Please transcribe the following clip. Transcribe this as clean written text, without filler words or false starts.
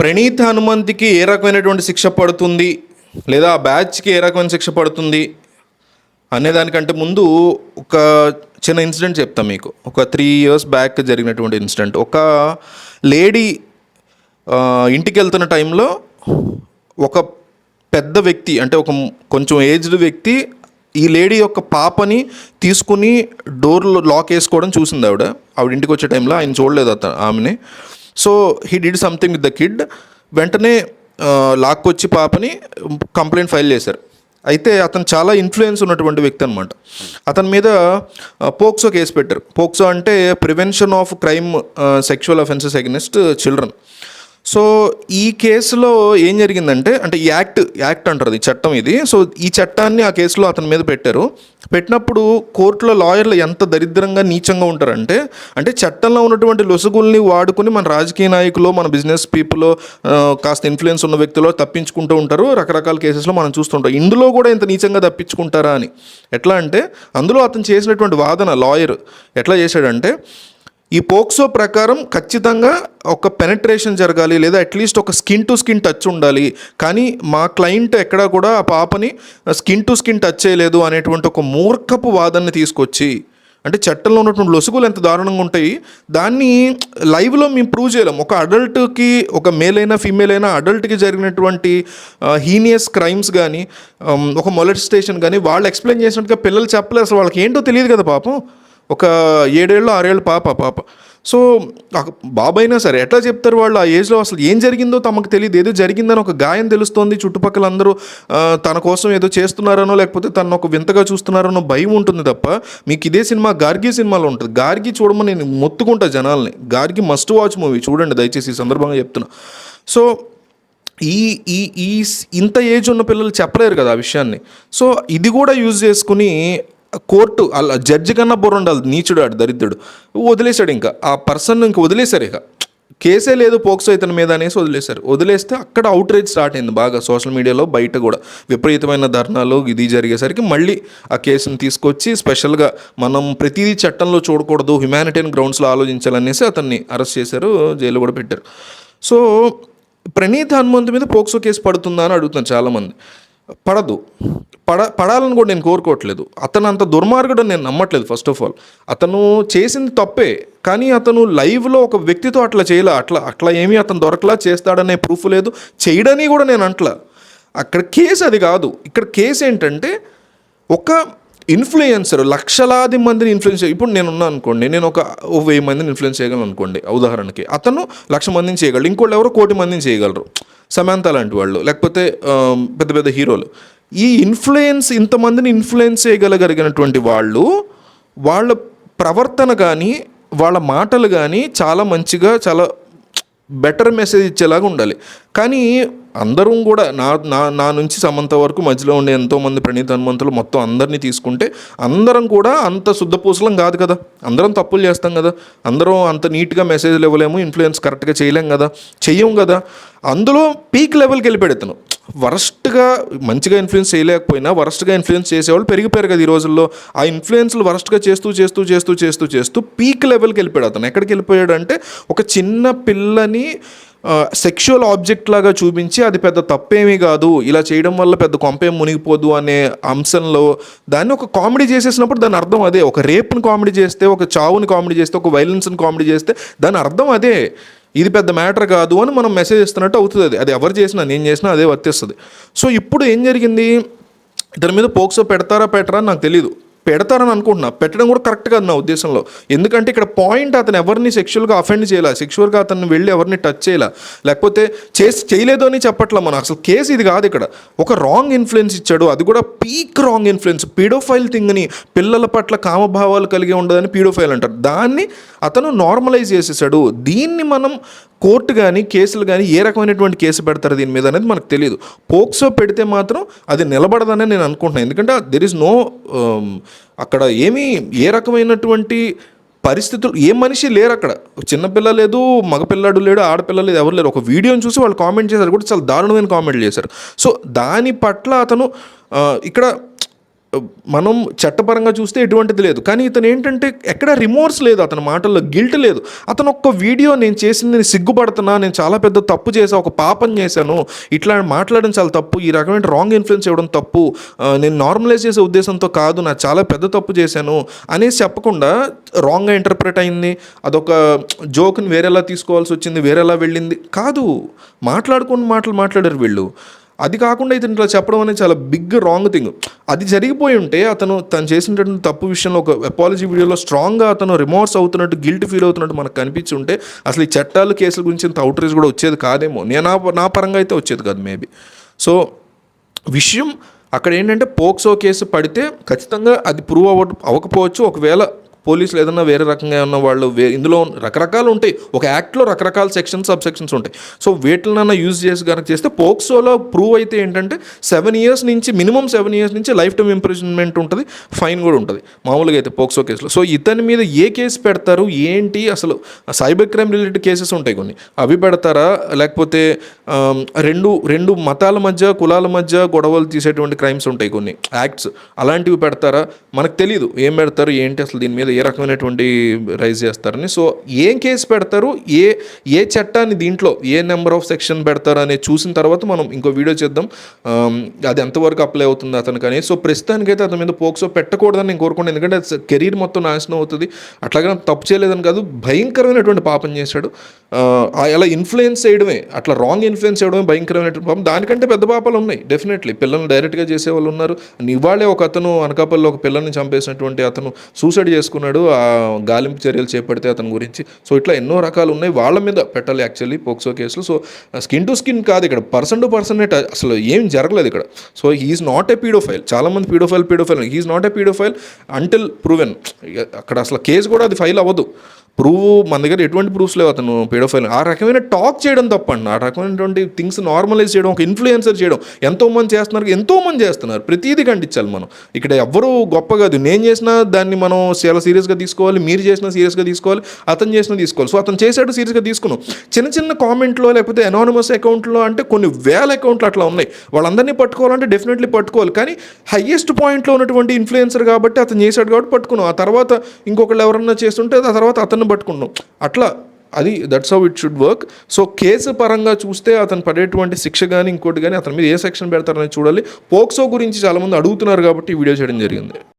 ప్రణీత్ హనుమంత్కి ఏ రకమైనటువంటి శిక్ష పడుతుంది, లేదా ఆ బ్యాచ్కి ఏ రకమైన శిక్ష పడుతుంది అనేదానికంటే ముందు ఒక చిన్న ఇన్సిడెంట్ చెప్తాను మీకు. ఒక 3 years బ్యాక్ జరిగినటువంటి ఇన్సిడెంట్. ఒక లేడీ ఇంటికి వెళ్తున్న టైంలో ఒక పెద్ద వ్యక్తి, అంటే ఒక కొంచెం ఏజ్డ్ వ్యక్తి ఈ లేడీ యొక్క పాపని తీసుకుని డోర్లో లాక్ వేసుకోవడం చూసింది ఆవిడ ఇంటికి వచ్చే టైంలో. ఆయన చూడలేదు ఆమెని. So he did something with the kid. వెంటనే లాక్కొచ్చి పాపని కంప్లైంట్ ఫైల్ చేశారు. అయితే అతను చాలా ఇన్ఫ్లుయెన్స్ ఉన్నటువంటి వ్యక్తి అనమాట. అతని మీద పోక్సో కేసు పెట్టారు. పోక్సో అంటే prevention of crime sexual offences against children. So ఈ కేసులో ఏం జరిగిందంటే, అంటే ఈ యాక్ట్ అంటారు, ఈ చట్టం ఇది. సో ఈ చట్టాన్ని ఆ కేసులో అతని మీద పెట్టారు. పెట్టినప్పుడు కోర్టులో లాయర్లు ఎంత దరిద్రంగా నీచంగా ఉంటారంటే, అంటే చట్టంలో ఉన్నటువంటి లొసుగుల్ని వాడుకుని మన రాజకీయ నాయకులు, మన బిజినెస్ పీపుల్, కాస్త ఇన్ఫ్లుయెన్స్ ఉన్న వ్యక్తులు తప్పించుకుంటూ ఉంటారు. రకరకాల కేసెస్లో మనం చూస్తుంటాం. ఇందులో కూడా ఇంత నీచంగా తప్పించుకుంటారా అని. ఎట్లా అంటే, అందులో అతను చేసినటువంటి వాదన లాయర్ ఎట్లా చేశాడంటే, ఈ పోక్సో ప్రకారం ఖచ్చితంగా ఒక పెనట్రేషన్ జరగాలి, లేదా అట్లీస్ట్ ఒక స్కిన్ టు స్కిన్ టచ్ ఉండాలి. కానీ మా క్లయింట్ ఎక్కడా కూడా ఆ పాపని స్కిన్ టు స్కిన్ టచ్ చేయలేదు అనేటువంటి ఒక మూర్ఖపు వాదనని తీసుకొచ్చి, అంటే చట్టంలో ఉన్నటువంటి లొసుగులు ఎంత దారుణంగా ఉంటాయి, దాన్ని లైవ్లో మేము ప్రూవ్ చేయలేం. ఒక అడల్ట్కి, ఒక మేల్ అయినా ఫీమేల్ అయినా అడల్ట్కి జరిగినటువంటి హీనియస్ క్రైమ్స్ కానీ, ఒక మొలెస్టేషన్ కానీ వాళ్ళు ఎక్స్ప్లెయిన్ చేసినట్టుగా పిల్లలు చెప్పలేదు. అసలు వాళ్ళకి ఏంటో తెలియదు కదా పాపం. ఒక 7 ఏళ్ళు 6 ఏళ్ళు పాప. సో బాబైనా సరే ఎట్లా చెప్తారు వాళ్ళు ఆ ఏజ్లో? అసలు ఏం జరిగిందో తమకు తెలియదు. ఏదో జరిగిందని ఒక గాయం తెలుస్తోంది, చుట్టుపక్కల అందరూ తన కోసం ఏదో చేస్తున్నారనో, లేకపోతే తను ఒక వింతగా చూస్తున్నారనో భయం ఉంటుంది తప్ప. మీకు ఇదే సినిమా గార్గి సినిమాలో ఉంటుంది. గార్గి చూడమని నేను మొత్తుకుంటా జనాల్ని. గార్గి మస్ట్ వాచ్ మూవీ, చూడండి దయచేసి, ఈ సందర్భంగా చెప్తున్నా. సో ఈ ఇంత ఏజ్ ఉన్న పిల్లలు చెప్పలేరు కదా ఆ విషయాన్ని. సో ఇది కూడా యూజ్ చేసుకుని కోర్టు, అలా జడ్జి కన్నా బుర్ర ఉండాలి, నీచుడు ఆడు దరిద్రుడు, వదిలేశాడు. ఇంకా ఆ పర్సన్ ఇంకా వదిలేశారు. ఇక కేసే లేదు పోక్సో ఇతని మీద అనేసి వదిలేశారు. వదిలేస్తే అక్కడ అవుట్రేజ్ స్టార్ట్ అయింది బాగా సోషల్ మీడియాలో, బయట కూడా విపరీతమైన ధర్నాలు ఇది జరిగేసరికి మళ్ళీ ఆ కేసుని తీసుకొచ్చి స్పెషల్గా మనం ప్రతిదీ చట్టంలో చూడకూడదు, హ్యుమానిటేరియన్ గ్రౌండ్స్లో ఆలోచించాలనేసి అతన్ని అరెస్ట్ చేశారు, జైలు కూడా పెట్టారు. సో ప్రణీత్ హనుమంత్ మీద పోక్సో కేసు పడుతుందా అని అడుగుతున్నాను చాలామంది. పడదు. పడాలని కూడా నేను కోరుకోవట్లేదు. అతను అంత దుర్మార్గుడు నేను నమ్మట్లేదు. ఫస్ట్ ఆఫ్ ఆల్ అతను చేసింది తప్పే, కానీ అతను లైవ్లో ఒక వ్యక్తితో అట్లా చేయలే. అట్లా ఏమీ అతను దొరకలా, చేస్తాడనే ప్రూఫ్ లేదు, చేయడని కూడా నేను అంటలా. అక్కడ కేసు అది కాదు. ఇక్కడ కేసు ఏంటంటే, ఒక ఇన్ఫ్లుయెన్సర్ లక్షలాది మందిని ఇన్ఫ్లుయెన్స్, ఇప్పుడు నేనున్నా అనుకోండి, నేను ఒక 1000 మందిని ఇన్ఫ్లుయెన్స్ చేయగలను అనుకోండి ఉదాహరణకి. అతను 1,00,000 మందిని చేయగలరు, ఇంకోళ్ళు ఎవరో 1,000,000 మందిని చేయగలరు, సమంత లాంటి వాళ్ళు, లేకపోతే పెద్ద పెద్ద హీరోలు. ఈ ఇన్ఫ్లుయెన్స్, ఇంతమందిని ఇన్ఫ్లుయెన్స్ చేయగలిగినటువంటి వాళ్ళు, వాళ్ళ ప్రవర్తన కానీ వాళ్ళ మాటలు కానీ చాలా మంచిగా, చాలా బెటర్ మెసేజ్ ఇచ్చేలాగా ఉండాలి. కానీ అందరం కూడా నా నుంచి సమంత వరకు మధ్యలో ఉండే ఎంతోమంది ప్రణీత్ హనుమంతులు మొత్తం అందరినీ తీసుకుంటే అందరం కూడా అంత శుద్ధపూసలం కాదు కదా. అందరం తప్పులు చేస్తాం కదా. అందరం అంత నీట్గా మెసేజ్లు ఇవ్వలేము, ఇన్ఫ్లుయెన్స్ కరెక్ట్గా చేయలేం కదా, చెయ్యం కదా. అందులో పీక్ లెవెల్కి వెళ్ళిపోయాడు ఇతను. వరస్ట్గా, మంచిగా ఇన్ఫ్లుయెన్స్ చేయలేకపోయినా వరస్ట్గా ఇన్ఫ్లుయెన్స్ చేసేవాళ్ళు పెరిగిపోయారు కదా ఈ రోజుల్లో. ఆ ఇన్ఫ్లుయెన్స్లు వరస్ట్గా చేస్తూ పీక్ లెవెల్కి వెళ్ళిపోయాడు అతను. ఎక్కడికి వెళ్ళిపోయాడు అంటే, ఒక చిన్న పిల్లని సెక్షువల్ ఆబ్జెక్ట్ లాగా చూపించి అది పెద్ద తప్పేమీ కాదు, ఇలా చేయడం వల్ల పెద్ద కొంపేం మునిగిపోదు అనే అంశంలో దాన్ని ఒక కామెడీ చేసేసినప్పుడు దాని అర్థం అదే. ఒక రేప్ని కామెడీ చేస్తే, ఒక చావుని కామెడీ చేస్తే, ఒక వైలెన్స్ని కామెడీ చేస్తే దాని అర్థం అదే. ఇది పెద్ద మ్యాటర్ కాదు అని మనం మెసేజ్ ఇస్తున్నట్టు అవుతుంది. అది ఎవరు చేసినా, నేను చేసినా అదే వర్తిస్తుంది. సో ఇప్పుడు ఏం జరిగింది, ఇతని మీద పోక్సో పెడతారా పెట్టరా అని నాకు తెలీదు. పెడతారని అనుకుంటున్నా. పెట్టడం కూడా కరెక్ట్ కాదు నా ఉద్దేశంలో. ఎందుకంటే ఇక్కడ పాయింట్, అతను ఎవరిని సెక్షువల్గా అఫెండ్ చేయాల, సెక్షువల్గా అతన్ని వెళ్ళి ఎవరిని టచ్ చేయాల, లేకపోతే చేయలేదు అని చెప్పట్లా మనం. అసలు కేసు ఇది కాదు. ఇక్కడ ఒక రాంగ్ ఇన్ఫ్లుయెన్స్ ఇచ్చాడు, అది కూడా పీక్ రాంగ్ ఇన్ఫ్లుయెన్స్. పీడోఫైల్ థింగ్ని, పిల్లల పట్ల కామభావాలు కలిగి ఉండదని పీడోఫైల్ అంటారు, దాన్ని అతను నార్మలైజ్ చేసేసాడు. దీన్ని మనం కోర్టు కానీ కేసులు కానీ ఏ రకమైనటువంటి కేసు పెడతారు దీని మీద అనేది మనకు తెలియదు. పోక్సో పెడితే మాత్రం అది నిలబడదనే నేను అనుకుంటున్నాను. ఎందుకంటే దెర్ ఇస్ నో, అక్కడ ఏమీ ఏ రకమైనటువంటి పరిస్థితులు, ఏ మనిషి లేరు అక్కడ. చిన్నపిల్ల లేదు, మగపిల్లాడు లేడు, ఆడపిల్ల లేదు, ఎవరు లేరు. ఒక వీడియోని చూసి వాళ్ళు కామెంట్ చేశారు కూడా, చాలా దారుణమైన కామెంట్లు చేశారు. సో దాని పట్ల అతను ఇక్కడ మనం చట్టపరంగా చూస్తే ఎటువంటిది లేదు. కానీ ఇతను ఏంటంటే ఎక్కడ రిమోర్స్ లేదు, అతని మాటల్లో గిల్ట్ లేదు. అతను ఒక్క వీడియో నేను చేసింది నేను సిగ్గుపడుతున్నా, నేను చాలా పెద్ద తప్పు చేశా, ఒక పాపం చేశాను, ఇట్లా మాట్లాడడం చాలా తప్పు, ఈ రకమైన రాంగ్ ఇన్ఫ్లుయెన్స్ ఇవ్వడం తప్పు, నేను నార్మలైజ్ చేసే ఉద్దేశంతో కాదు, నాకు చాలా పెద్ద తప్పు చేశాను అనేసి చెప్పకుండా రాంగ్గా ఇంటర్ప్రిట్ అయింది, అదొక జోక్ని వేరేలా తీసుకోవాల్సి వచ్చింది, వేరేలా వెళ్ళింది కాదు. మాట్లాడుకుని మాట్లాడారు వీళ్ళు. అది కాకుండా ఇతను ఇట్లా చెప్పడం అనేది చాలా బిగ్ రాంగ్ థింగ్. అది జరిగిపోయి ఉంటే తను చేసినటువంటి తప్పు విషయంలో ఒక అపాలజీ వీడియోలో స్ట్రాంగ్గా అతను రిమోర్స్ అవుతున్నట్టు, గిల్ట్ ఫీల్ అవుతున్నట్టు మనకు కనిపించి ఉంటే అసలు ఈ చట్టాలు కేసుల గురించి ఇంత అవుట్రీచ్ కూడా వచ్చేది కాదేమో. నా పరంగా అయితే వచ్చేది కాదు మేబీ. సో విషయం అక్కడ ఏంటంటే పోక్సో కేసు పడితే ఖచ్చితంగా అది ప్రూవ్ అవ్వకపోవచ్చు. ఒకవేళ పోలీసులు ఏదన్నా వేరే రకంగా ఉన్న వాళ్ళు ఇందులో రకరకాలు ఉంటాయి, ఒక యాక్ట్లో రకరకాల సెక్షన్స్ సబ్ సెక్షన్స్ ఉంటాయి. సో వీటినన్నా యూజ్ చేసి కనుక చేస్తే పోక్సోలో ప్రూవ్ అయితే ఏంటంటే 7 years నుంచి మినిమం 7 years నుంచి లైఫ్ టైమ్ ఇంప్రిజన్మెంట్ ఉంటుంది, ఫైన్ కూడా ఉంటుంది మామూలుగా అయితే పోక్సో కేసులో. సో ఇతని మీద ఏ కేసు పెడతారు ఏంటి, అసలు సైబర్ క్రైమ్ రిలేటెడ్ కేసెస్ ఉంటాయి కొన్ని, అవి పెడతారా, లేకపోతే రెండు మతాల మధ్య కులాల మధ్య గొడవలు తీసేటువంటి క్రైమ్స్ ఉంటాయి కొన్ని యాక్ట్స్, అలాంటివి పెడతారా మనకు తెలీదు. ఏం పెడతారు ఏంటి, అసలు దీని మీద ఏ రకమైనటువంటి రైజ్ చేస్తారని. సో ఏం కేసు పెడతారు, ఏ చట్టాన్ని దీంట్లో ఏ నెంబర్ ఆఫ్ సెక్షన్ పెడతారు అనేది చూసిన తర్వాత మనం ఇంకో వీడియో చేద్దాం, అది ఎంతవరకు అప్లై అవుతుంది అతనికి అని. సో ప్రస్తుతానికైతే అతని మీద పోక్సో పెట్టకూడదని నేను కోరుకుంటాను, ఎందుకంటే కెరీర్ మొత్తం నాశనం అవుతుంది. అట్లాగే తప్పు చేయలేదని కాదు, భయంకరమైనటువంటి పాపం చేశాడు. అలా ఇన్ఫ్లుయెన్స్ చేయడమే, అట్లా రాంగ్ ఇన్ఫ్లుయెన్స్ చేయడమే భయంకరమైనటువంటి పాపం. దానికంటే పెద్ద పాపాలు ఉన్నాయి డెఫినెట్లీ. పిల్లల్ని డైరెక్ట్గా చేసేవాళ్ళు ఉన్నారు. ఇవాళే ఒక అతను అనకాపల్లిలో ఒక పిల్లల్ని చంపేసినటువంటి అతను సూసైడ్ చేసుకున్నాడు, ఆ గాలింపు చర్యలు చేపడితే అతని గురించి. సో ఇట్లా ఎన్నో రకాలు ఉన్నాయి, వాళ్ళ మీద పెట్టాలి యాక్చువల్లీ పోక్సో కేసులు. సో స్కిన్ టు స్కిన్ కాదు, ఇక్కడ పర్సన్ టు పర్సన్ అసలు ఏం జరగలేదు ఇక్కడ. So he's not a pedophile. చాలామంది pedophile he's not a pedophile until proven. అక్కడ అసలు కేసు కూడా అది ఫైల్ అవ్వదు. మన దగ్గర ఎటువంటి ప్రూఫ్స్ లేవు అతను పీడోఫైల్. ఆ రకమైన టాక్ చేయడం తప్పండి, ఆ రకమైనటువంటి థింగ్స్ నార్మలైజ్ చేయడం, ఒక ఇన్ఫ్లుయెన్సర్ చేయడం ఎంతోమంది చేస్తున్నారు. ప్రతిదీ ఖండించాలి మనం. ఇక్కడ ఎవ్వరూ గొప్ప కాదు. నేను చేసినా దాన్ని మనం చాలా సీరియస్గా తీసుకోవాలి, మీరు చేసినా సీరియస్గా తీసుకోవాలి, అతను చేసినా తీసుకోవాలి. సో అతను చేశాడు, సీరియస్గా తీసుకున్నాం. చిన్న కామెంట్లో లేకపోతే అనానిమస్ అకౌంట్లో అంటే కొన్ని వేల అకౌంట్లు అట్లా ఉన్నాయి, వాళ్ళందరినీ పట్టుకోవాలంటే డెఫినెట్లీ పట్టుకోవాలి. కానీ హయ్యెస్ట్ పాయింట్లో ఉన్నటువంటి ఇన్ఫ్లుయెన్సర్ కాబట్టి అతను చేశాడు కాబట్టి పట్టుకున్నాం. ఆ తర్వాత ఇంకొకళ్ళు ఎవరన్నా చేస్తుంటే ఆ తర్వాత అతను పట్టుకున్నాం. అట్లా అది that's how it should work. So case పరంగా చూస్తే అతను పడేటువంటి శిక్ష కానీ ఇంకోటి కానీ అతని మీద ఏ సెక్షన్ పెడతారనేది చూడాలి. పోక్సో గురించి చాలామంది అడుగుతున్నారు కాబట్టి ఈ వీడియో చేయడం జరిగింది.